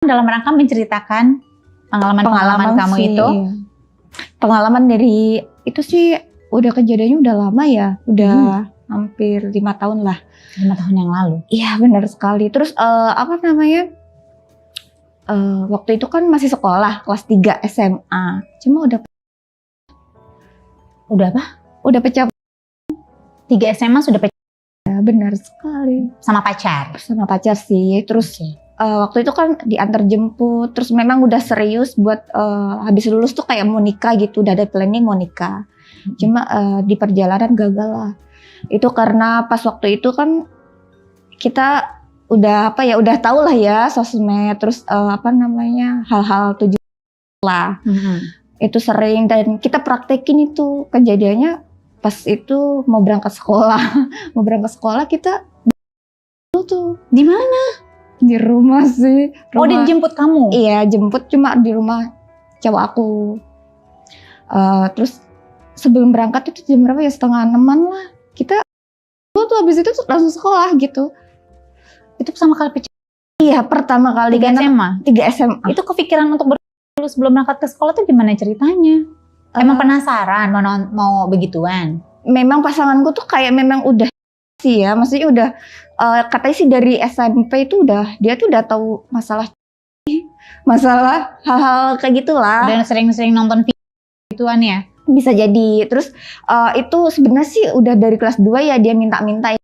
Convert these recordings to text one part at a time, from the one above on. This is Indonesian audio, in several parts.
dalam rangka menceritakan pengalaman kamu sih, itu. iya. Pengalaman dari itu sih udah kejadiannya udah lama ya, udah hampir 5 tahun lah. 5 tahun yang lalu. Iya benar sekali. Terus apa namanya? Waktu itu kan masih sekolah kelas 3 SMA. Cuma udah apa? Udah pecah. 3 SMA sudah pecah Ya, benar sekali. sama pacar. Sama pacar sih. Terus waktu itu kan diantar jemput. Terus memang udah serius buat habis lulus tuh kayak mau nikah gitu. Udah ada planning mau nikah. Cuma di perjalanan gagal lah. Itu karena pas waktu itu kan kita udah udah tahu lah ya sosmed, terus hal-hal tujuan lah. Itu sering dan kita praktekin itu. Kejadiannya pas itu mau berangkat sekolah kita tuh Di mana? di rumah sih. Oh, dia jemput kamu? Iya, jemput cuma di rumah cowok aku. Terus sebelum berangkat itu jam berapa ya, 5:30 lah. Kita tuh habis itu langsung sekolah gitu. Itu pertama kali pecah? Iya, pertama kali. 3 SMA? 3 SMA. Itu kepikiran untuk sebelum berangkat ke sekolah tuh gimana ceritanya? Emang penasaran mau begituan? Memang pasanganku tuh kayak memang udah sih ya, maksudnya udah katanya sih dari SMP itu dia tuh udah tahu masalah hal-hal kayak gitulah. Dan sering-sering nonton video gituan ya? Bisa jadi. Terus itu sebenarnya sih udah dari kelas 2 ya dia minta-minta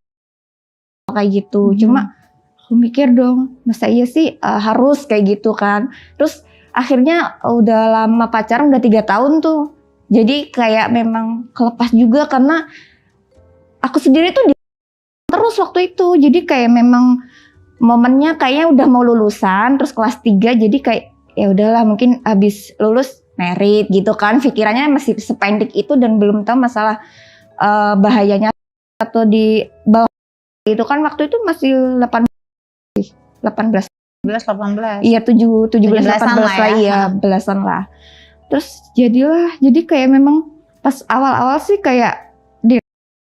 kayak gitu. Cuma aku mikir dong, masa iya sih harus kayak gitu kan. Terus akhirnya udah lama pacaran, udah 3 tahun tuh. Jadi kayak memang kelepas juga karena aku sendiri tuh terus waktu itu. Jadi kayak memang momennya kayaknya udah mau lulusan, terus kelas 3 jadi kayak ya udahlah mungkin habis lulus merit gitu kan. Pikirannya masih sependek itu dan belum tahu masalah bahayanya atau di bawah itu kan waktu itu masih 18. 18. Iya 17 18 lah ya, belasan lah. Terus jadi kayak memang pas awal-awal sih kayak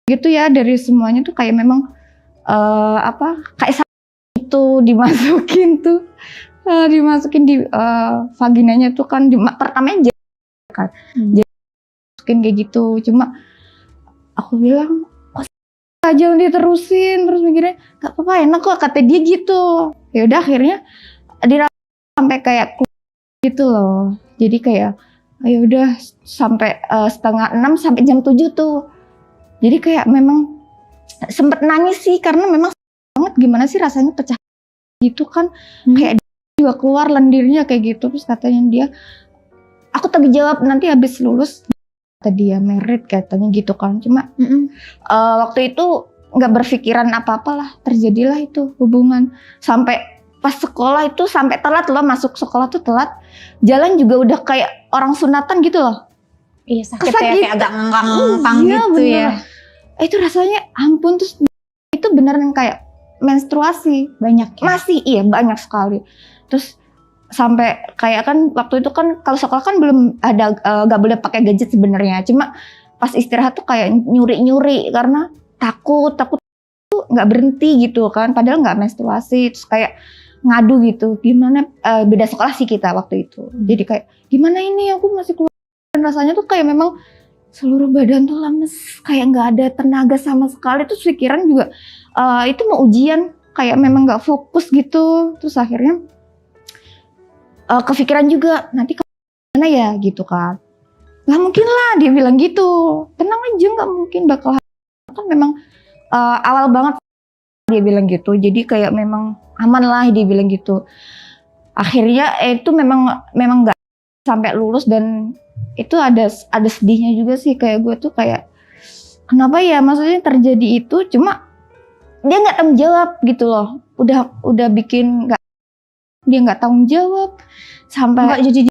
gitu ya, dari semuanya tuh kayak memang kayak itu dimasukin di vaginanya tuh kan pertamanya kan. Jadi masukin kayak gitu. Cuma aku bilang aja diterusin, terus mikirnya gak apa-apa enak kok kata dia gitu. Ya udah akhirnya sampai kayak gitu loh. Jadi kayak ya udah sampai 5:30 sampai jam 7 tuh. Jadi kayak memang sempet nangis sih karena memang banget gimana sih rasanya pecah gitu kan. Kayak juga keluar lendirnya kayak gitu. Terus katanya dia, aku tadi jawab nanti habis lulus kata dia merit katanya gitu kan. Cuma waktu itu nggak berpikiran apa-apa lah, terjadilah itu hubungan. Sampai pas sekolah itu sampai telat loh, masuk sekolah tuh telat. Jalan juga udah kayak orang sunatan gitu loh. Iya sakit ya, kayak agak ngangkang iya, gitu bener. ya. Itu rasanya ampun. Terus itu beneran kayak menstruasi. Banyak ya? Masih iya banyak sekali. Terus sampai kayak kan waktu itu kan kalau sekolah kan belum ada gak boleh pakai gadget sebenarnya. Cuma pas istirahat tuh kayak nyuri karena takut tuh nggak berhenti gitu kan. Padahal nggak menstruasi. Terus kayak ngadu gitu. Gimana beda sekolah sih kita waktu itu. Jadi kayak gimana ini aku masih keluar. Dan rasanya tuh kayak memang seluruh badan tuh lemes. Kayak nggak ada tenaga sama sekali. Terus pikiran juga itu mau ujian. Kayak memang nggak fokus gitu. Terus akhirnya kepikiran juga nanti gimana ya gitu kan. Gak mungkin lah dia bilang gitu, tenang aja gak mungkin bakal kan memang awal banget dia bilang gitu. Jadi kayak memang aman lah dia bilang gitu. Akhirnya itu memang gak sampai lulus. Dan itu ada sedihnya juga sih. Kayak gue tuh kayak kenapa ya, maksudnya terjadi itu cuma dia gak tanggung jawab gitu loh. Udah bikin dia nggak tanggung jawab sampai nggak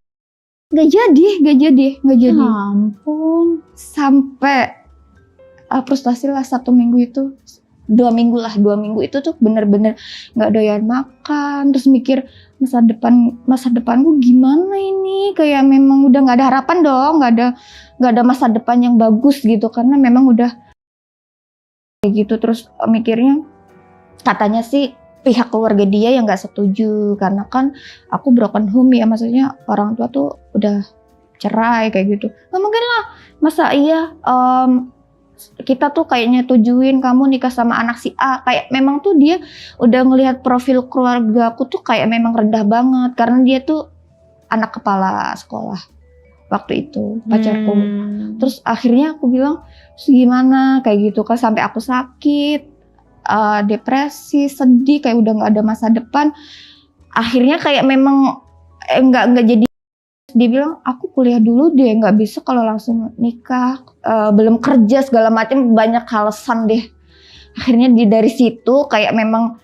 jadi. Ya ampun. Sampai frustasi lah 1 minggu itu, 2 minggu itu tuh bener-bener nggak doyan makan. Terus mikir masa depanku gimana ini, kayak memang udah nggak ada harapan dong, nggak ada masa depan yang bagus gitu karena memang udah kayak gitu. Terus mikirnya katanya sih pihak keluarga dia yang nggak setuju karena kan aku broken home ya, maksudnya orang tua tuh udah cerai kayak gitu. Nggak mungkin lah, masa iya kita tuh kayaknya tujuin kamu nikah sama anak si A. Kayak memang tuh dia udah ngelihat profil keluarga aku tuh kayak memang rendah banget karena dia tuh anak kepala sekolah waktu itu pacarku. Terus akhirnya aku bilang, terus gimana kayak gitu kan, sampai aku sakit, depresi, sedih, kayak udah nggak ada masa depan. Akhirnya kayak memang nggak jadi. Dia bilang aku kuliah dulu deh, nggak bisa kalau langsung nikah, belum kerja segala macam, banyak alasan deh. Akhirnya dari situ kayak memang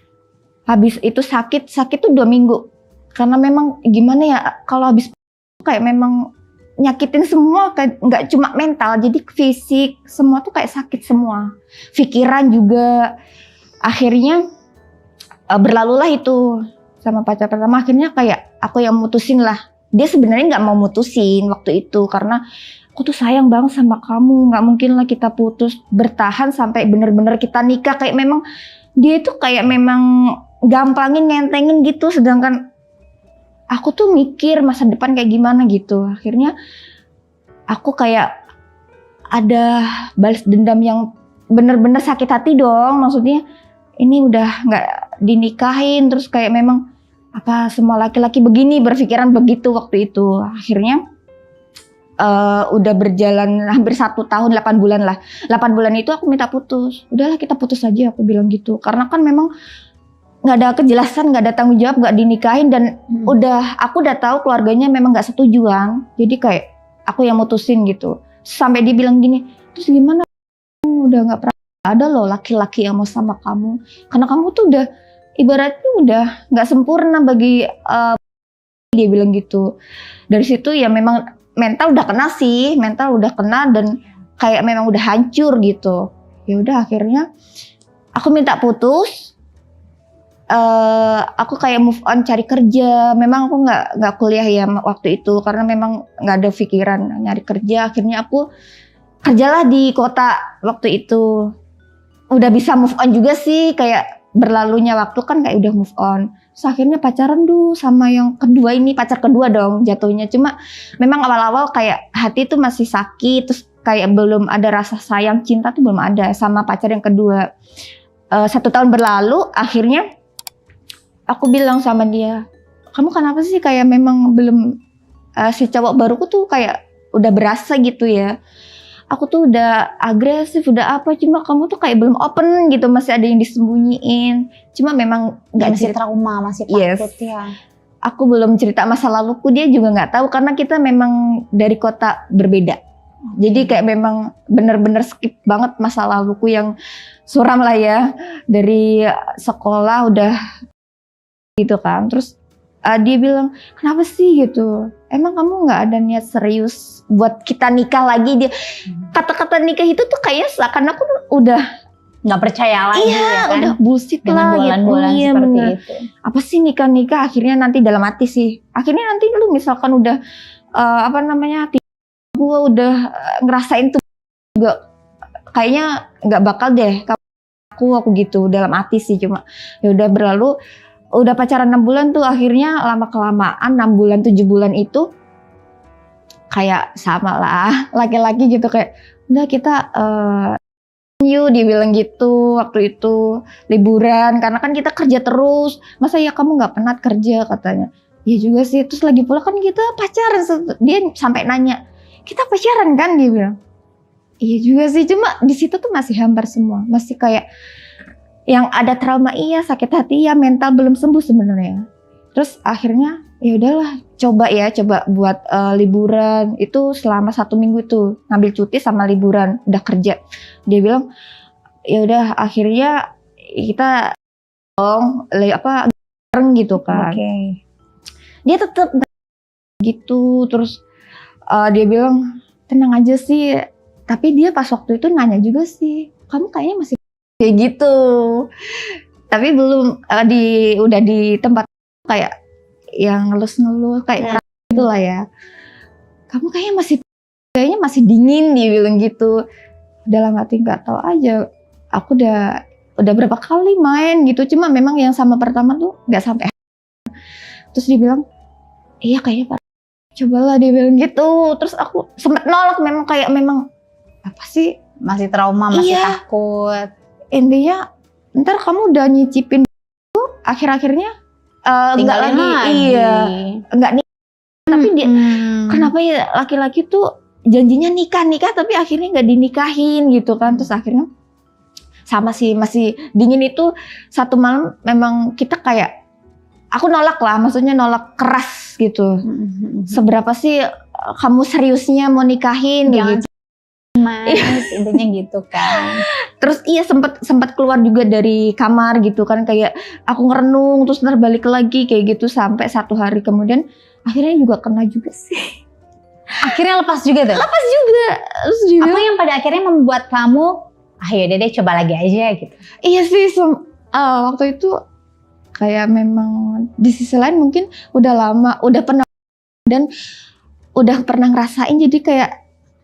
habis itu sakit tuh 2 minggu karena memang gimana ya, kalau habis kayak memang nyakitin semua, kayak nggak cuma mental, jadi fisik semua tuh kayak sakit semua, pikiran juga. Akhirnya berlalulah itu sama pacar pertama. Akhirnya kayak aku yang mutusin lah. Dia sebenarnya nggak mau mutusin waktu itu karena aku tuh sayang banget sama kamu, nggak mungkin lah kita putus, bertahan sampai bener-bener kita nikah. Kayak memang dia itu kayak memang gampangin, ngentengin gitu, sedangkan aku tuh mikir masa depan kayak gimana gitu. Akhirnya aku kayak ada balas dendam yang bener-bener sakit hati dong, maksudnya ini udah nggak dinikahin, terus kayak memang apa semua laki-laki begini, berpikiran begitu waktu itu. Akhirnya udah berjalan hampir 1 tahun 8 bulan lah. 8 bulan itu aku minta putus. Udahlah kita putus aja, aku bilang gitu. Karena kan memang nggak ada kejelasan, nggak ada tanggung jawab, nggak dinikahin, dan aku udah tahu keluarganya memang nggak setujuan. Jadi kayak aku yang mutusin gitu. Sampai dia bilang gini, terus gimana? Udah nggak pernah ada loh laki-laki yang mau sama kamu, karena kamu tuh udah ibaratnya udah nggak sempurna bagi dia bilang gitu. Dari situ ya memang mental udah kena dan kayak memang udah hancur gitu. Ya udah akhirnya aku minta putus. Aku kayak move on, cari kerja. Memang aku nggak kuliah ya waktu itu karena memang nggak ada pikiran nyari kerja. Akhirnya aku kerjalah di kota waktu itu. Udah bisa move on juga sih, kayak berlalunya waktu kan kayak udah move on. Terus akhirnya pacaran dulu sama yang kedua ini, pacar kedua dong jatuhnya. Cuma memang awal-awal kayak hati tuh masih sakit, terus kayak belum ada rasa sayang, cinta tuh belum ada sama pacar yang kedua. 1 tahun berlalu, akhirnya aku bilang sama dia, kamu kenapa sih kayak memang belum, si cowok baruku tuh kayak udah berasa gitu ya. Aku tuh udah agresif, udah apa, cuma kamu tuh kayak belum open gitu, masih ada yang disembunyiin. Cuma memang nggak masih trauma, masih takut ya. Aku belum cerita masa laluku, dia juga nggak tahu karena kita memang dari kota berbeda. Jadi kayak memang bener-bener skip banget masa laluku yang suram lah ya. Dari sekolah udah gitu kan. Terus dia bilang, kenapa sih gitu? Emang kamu nggak ada niat serius buat kita nikah lagi? Dia kata-kata nikah itu tuh kayak seakan aku udah nggak percaya lagi, iya, ya kan? udah bullshit lah gitu. Iya, seperti bener. itu. Apa sih nikah? Akhirnya nanti dalam hati sih. Akhirnya nanti lu misalkan udah gue udah ngerasain tuh juga kayaknya nggak bakal deh aku gitu dalam hati sih. Cuma ya udah berlalu. Udah pacaran 6 bulan tuh, akhirnya lama-kelamaan 6 bulan 7 bulan itu kayak sama lah laki-laki gitu, kayak udah kita dia bilang gitu waktu itu, liburan karena kan kita kerja terus, masa ya kamu nggak penat kerja katanya. Ya juga sih, terus lagi pula kan kita pacaran. Dia sampai nanya, kita pacaran kan, dia bilang. Iya juga sih, cuma di situ tuh masih hambar semua, masih kayak yang ada trauma, iya, sakit hati ya, mental belum sembuh sebenarnya. Terus akhirnya ya udahlah, coba buat liburan itu selama 1 minggu itu, ngambil cuti sama liburan, udah kerja. Dia bilang ya udah, akhirnya kita bareng gitu kan. Okay. Dia tetap gitu. Terus dia bilang tenang aja sih, tapi dia pas waktu itu nanya juga sih, kamu kayaknya masih kayak gitu. Tapi belum udah di tempat kayak yang ngelus-ngelus kayak gitu lah ya. Kamu kayaknya masih dingin, dia bilang gitu. Dalam hati nggak tahu aja, aku udah udah berapa kali main gitu, cuma memang yang sama pertama tuh nggak sampai. Terus dia bilang, iya kayaknya Pak, cobalah, dia bilang gitu. Terus aku sempet nolak, memang kayak memang apa sih, Masih trauma, masih Iya. takut. intinya ntar kamu udah nyicipin itu, akhir-akhirnya nggak Tinggalin lagi, lagi. iya, nggak nih. Tapi dia, Hmm. kenapa ya laki-laki tuh janjinya nikah tapi akhirnya nggak dinikahin gitu kan. Terus akhirnya sama sih, masih dingin itu satu malam memang kita kayak, aku nolak lah, maksudnya nolak keras gitu. Seberapa sih kamu seriusnya mau nikahin Jangan gitu. Mas, intinya gitu kan. Terus iya sempat keluar juga dari kamar gitu kan, kayak aku ngerenung terus ntar balik lagi kayak gitu sampai 1 hari kemudian akhirnya juga kena juga sih. Akhirnya lepas juga tuh. Lepas juga. Terus juga Apa yang pada akhirnya membuat kamu, yaudah deh coba lagi aja gitu. iya sih waktu itu kayak memang di sisi lain mungkin udah lama, udah pernah dan udah pernah ngerasain, jadi kayak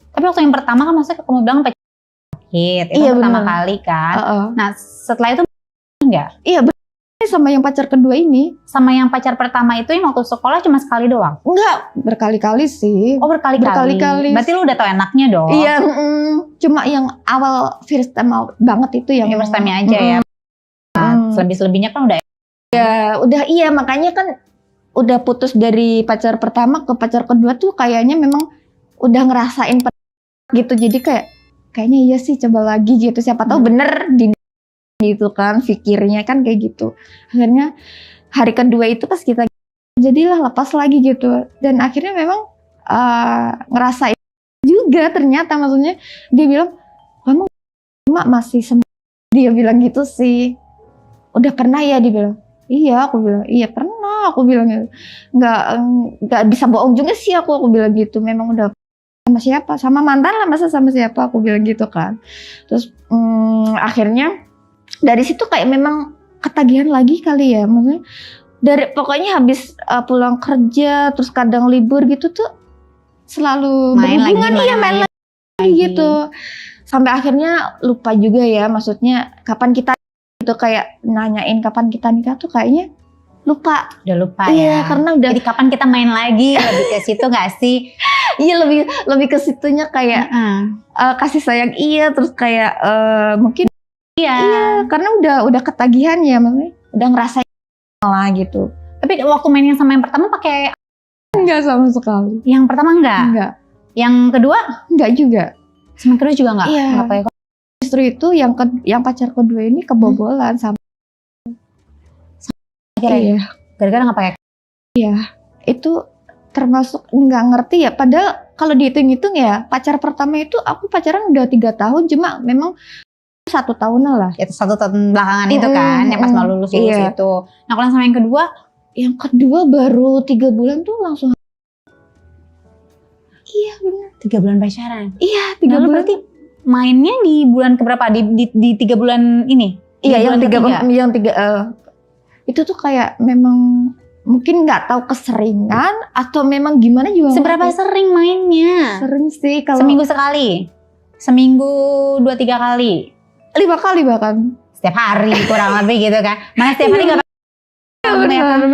Tapi waktu yang pertama kan maksudnya kamu bilang sakit, itu Iya, pertama bener. kali kan. heeh. Nah setelah itu enggak? Iya bener, sama yang pacar kedua ini Sama yang pacar pertama itu yang waktu sekolah cuma sekali doang? enggak, berkali-kali sih. Oh berkali-kali. Berkali-kali. Berarti lu udah tau enaknya dong. Iya, cuma yang awal first time banget itu yang First time aja ya. Selebih-selebihnya kan udah. Udah iya, makanya kan udah putus dari pacar pertama ke pacar kedua tuh kayaknya memang udah ngerasain gitu, jadi kayaknya iya sih coba lagi gitu, siapa tahu bener di gitu kan, pikirnya kan kayak gitu. Akhirnya hari kedua itu pas kita jadilah lepas lagi gitu, dan akhirnya memang ngerasain juga ternyata, maksudnya dia bilang kamu masih dia bilang gitu sih, udah pernah ya, dia bilang iya, aku bilang iya pernah, aku bilang gitu. nggak bisa bohong juga sih aku bilang gitu, memang udah sama siapa, sama mantan lah, masa sama siapa, aku bilang gitu kan. Terus akhirnya dari situ kayak memang ketagihan lagi kali ya, maksudnya dari pokoknya habis pulang kerja terus kadang libur gitu tuh selalu Main berhubungan, lagi, iya main lagi gitu, sampai akhirnya lupa juga ya, maksudnya kapan kita itu kayak nanyain kapan kita nikah tuh kayaknya lupa. Udah lupa Iya, ya. karena udah Jadi kapan kita main lagi, lebih ke situ gak sih? iya lebih ke situnya kayak kasih sayang iya, terus kayak mungkin Iya. karena udah ketagihan ya, maksudnya udah ngerasain lah gitu. Tapi waktu main yang sama yang pertama pakai, Enggak sama sekali. yang pertama enggak? Yang kedua? Enggak juga. Sama kedua juga enggak? Iya. Enggak pakai. Justru itu yang pacar kedua ini kebobolan sama. Iya. Gara-gara enggak pakai. Itu termasuk nggak ngerti ya. Padahal kalau dihitung-hitung ya, pacar pertama itu aku pacaran udah 3 tahun, cuma memang 1 tahunan lah. Itu 1 tahun belakangan itu kan, yang pas mau lulus Iya. itu. Nah kalau yang sama yang kedua? Yang kedua baru 3 bulan tuh langsung. Iya benar. 3 bulan pacaran. Iya, 3 Nah, lu bulan. berarti mainnya di bulan keberapa? Di 3 bulan ini? Iya, Di yang bulan ketiga? 3 itu tuh kayak memang mungkin nggak tahu keseringan atau memang gimana juga. Seberapa ngerti. sering mainnya? Sering sih, kalau Seminggu sekali? Seminggu 2-3 kali? 5 kali bahkan. Setiap hari kurang lebih gitu kan? Mana setiap hari nggak Benar.